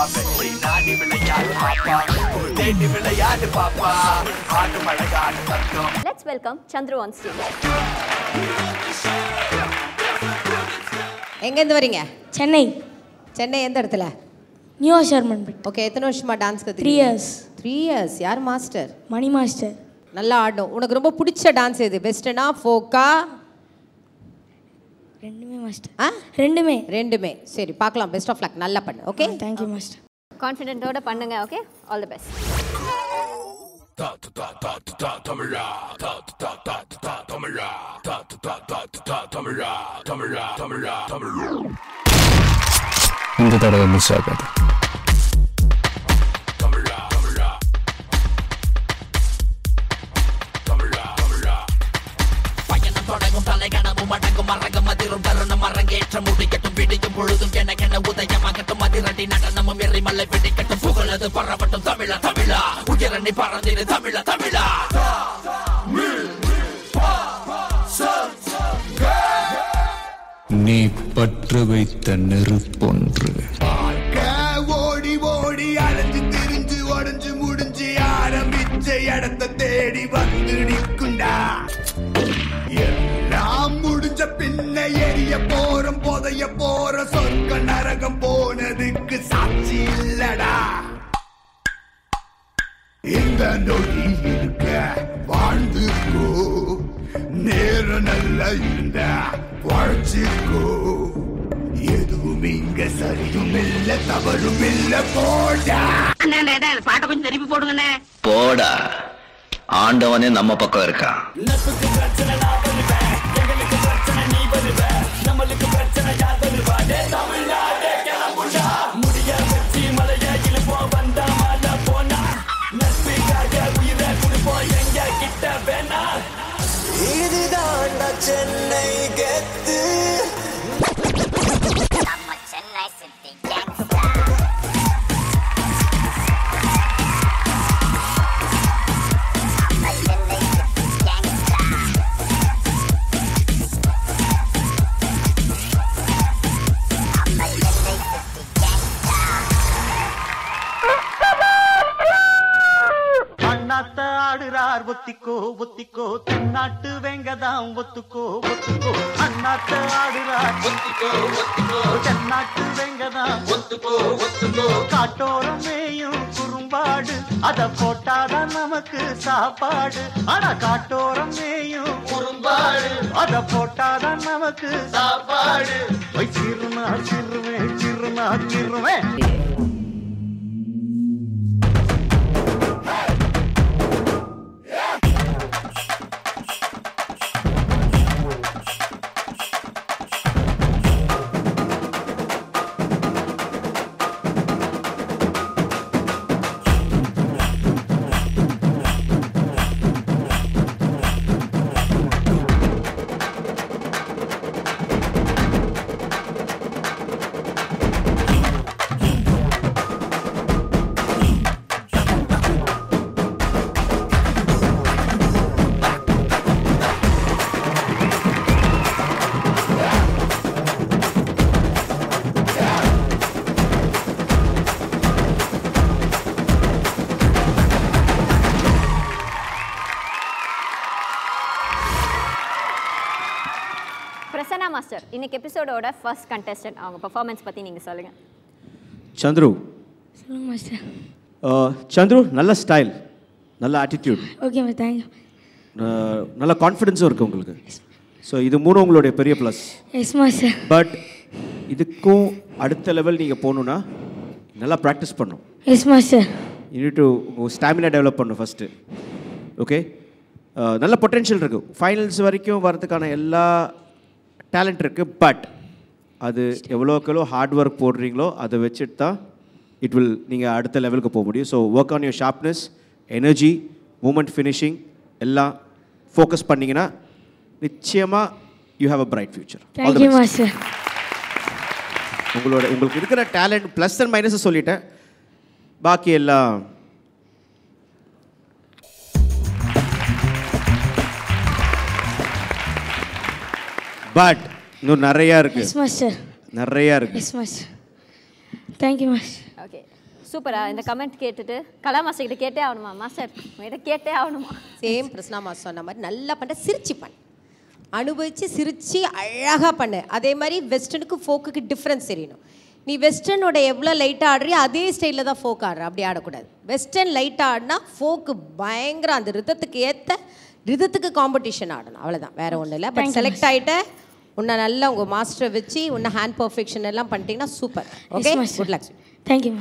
பாப்பேன் நாடி விளையாடு பாப்பா தேடி விளையாடு பாப்பா ஆடு மழகாடு தந்தோம். Let's welcome Chandru on stage. எங்க இருந்து வரீங்க? சென்னை. சென்னை எந்த இடத்துல? நியூ ஷர்மன். ஓகே, எத்தனை வருஷமா டான்ஸ் கத்துறீங்க? 3 years. 3 years. யார் மாஸ்டர்? மணி மாஸ்டர். நல்லா ஆடும். உனக்கு ரொம்ப பிடிச்ச டான்ஸ் எது? வெஸ்டர்னா ஃபோக்கா? ரெண்டுமே மாஸ்டர். ரெண்டுமே. ரெண்டுமே. சரி, பார்க்கலாம். Best of luck. நல்லா பண்ணு. Okay, thank you master. கான்ஃபிடென்ட்டோட பண்ணுங்க. Okay, all the best. இந்த தடவை மிஸ் ஆகாது. பயணம் தொடங்கும் தலைகணமும் மடங்கும் மரங்கும் அதிரும் தருணம் அரங்கேற்றம் முடிக்கட்டும் விடியும் பொழுதும் என உதயமாகட்டும் அதிரடி நடனமும் எரிமலை பிடிக்கட்டும் புகழது பரவட்டும் தமிழா தமிழா உயரணி பறந்திரு தமிழா தமிழா. நீ பற்று வைத்த நெருப்பொன்று ஓடி ஓடி அலைஞ்சு திரிஞ்சு உடஞ்சு முடிஞ்சு ஆரம்பிச்ச இடத்தை தேடி வந்து நிற்குண்டா. எல்லாம் முடிஞ்ச பின்ன எரிய போறோம் புதைய போற சொர்க்க நரகம் போனதுக்கு சாட்சி இல்லடா. இந்த நொடி இருக்க வாழ்ந்துக்கோ, நேரம் நல்லா இருந்த வாழ்ச்சிக்கோ. எதுவும் இங்க சரியும் இல்ல தவறும் இல்ல போடா. பாட்டை கொஞ்சம் திருப்பி போடுங்கண்ணே. போடா, ஆண்டவனே நம்ம பக்கம் இருக்கான். இதுதான் சென்னை கெத்து. சென்னை சிட்டி ஆடுறார் ஒத்திக்கோ ஒத்திக்கோ தென்னாட்டு வெங்கதாம் ஒத்துக்கோ ஒத்துக்கோ. அண்ணாத்த ஆடுறார் ஒத்திக்கோ ஒத்திக்கோ தென்னாட்டு வெங்கதாம் ஒத்துக்கோ ஒத்துக்கோ. காட்டோரம் மேயும் குறும்பாடு அத போட்டாதான் நமக்கு சாப்பாடு. ஆனா காட்டோரம் மேயும் குறும்பாடு அத போட்டாதான் நமக்கு சாப்பாடு. சிறுனா சிறுவே சிறுனா சிறுவே. பிரசன்னா மாஸ்டர், இன்னைக்கு எபிசோடோட ஃபர்ஸ்ட் கண்டெஸ்டன்ட், அவங்க பெர்ஃபார்மன்ஸ் பற்றி நீங்கள் சொல்லுங்கள். சந்துரு. சொல்லுங்க மாஸ்டர். சந்துரு, நல்ல ஸ்டைல், நல்ல ஆட்டிடியூட். ஓகே மா, தேங்க்யூ. நல்ல கான்ஃபிடென்ஸும் இருக்குது உங்களுக்கு. ஸோ இது மூணும் உங்களுடைய பெரிய ப்ளஸ். Yes master. பட் இதுக்கும் அடுத்த லெவல் நீங்கள் போகணுன்னா நல்லா ப்ராக்டிஸ் பண்ணணும். Yes master. You need to stamina develop பண்ணணும் ஃபஸ்ட்டு. ஓகே, நல்ல பொட்டென்ஷியல் இருக்குது. ஃபைனல்ஸ் வரைக்கும் வரதுக்கான எல்லா டேலண்ட் இருக்குது. பட் அது எவ்வளோக்கெவ்வளோ ஹார்ட் ஒர்க் போடுறீங்களோ அதை வச்சுட்டு தான் இட் வில் நீங்கள் அடுத்த லெவலுக்கு போக முடியும். So work on your sharpness, energy, moment, finishing எல்லாம் ஃபோக்கஸ் பண்ணிங்கன்னா நிச்சயமாக you have a bright future. Thank you master. உங்களுக்கு இருக்கிற டேலண்ட் ப்ளஸ் அண்ட் மைனஸ் சொல்லிட்டேன், பாக்கி எல்லாம் பட் இன்னும் நிறையா இருக்குது. Yes master. நிறையா இருக்குது. Yes master. Thank you master. Okay சூப்பரா. இந்த கமெண்ட் கேட்டுட்டு கலா மாஸ்டர் கிட்ட கேட்டே ஆகணுமா மாஸ்டர்? உங்ககிட்ட கேட்டே ஆகணுமா? சேம் பிரசன்னா மாஸ்டர் சொன்ன மாதிரி நல்லா பண்ண, சிரிச்சு பண்ணு, அனுபவிச்சு சிரிச்சு அழகாக பண்ணு. அதே மாதிரி வெஸ்டர்னுக்கு ஃபோக்குக்கு டிஃப்ரென்ஸ் தெரியணும். நீ வெஸ்டர்னோட எவ்வளோ லைட்டாக ஆடுறியோ அதே ஸ்டைலில் தான் ஃபோக் ஆடுற, அப்படி ஆடக்கூடாது. வெஸ்டர்ன் லைட்டாக ஆடினா ஃபோக்கு பயங்கர அந்த ரிதத்துக்கு ஏற்ற ரிதத்துக்கு காம்படிஷன் ஆடணும், அவ்வளோதான், வேறு ஒன்றும் இல்லை. பட் செலக்ட் ஆகிட்ட உன்னை நல்லா உங்கள் மாஸ்டரை வச்சு உன்னை ஹேண்ட் பர்ஃபெக்ஷன் எல்லாம் பண்ணிட்டீங்கன்னா super. Okay, good luck. Thank you.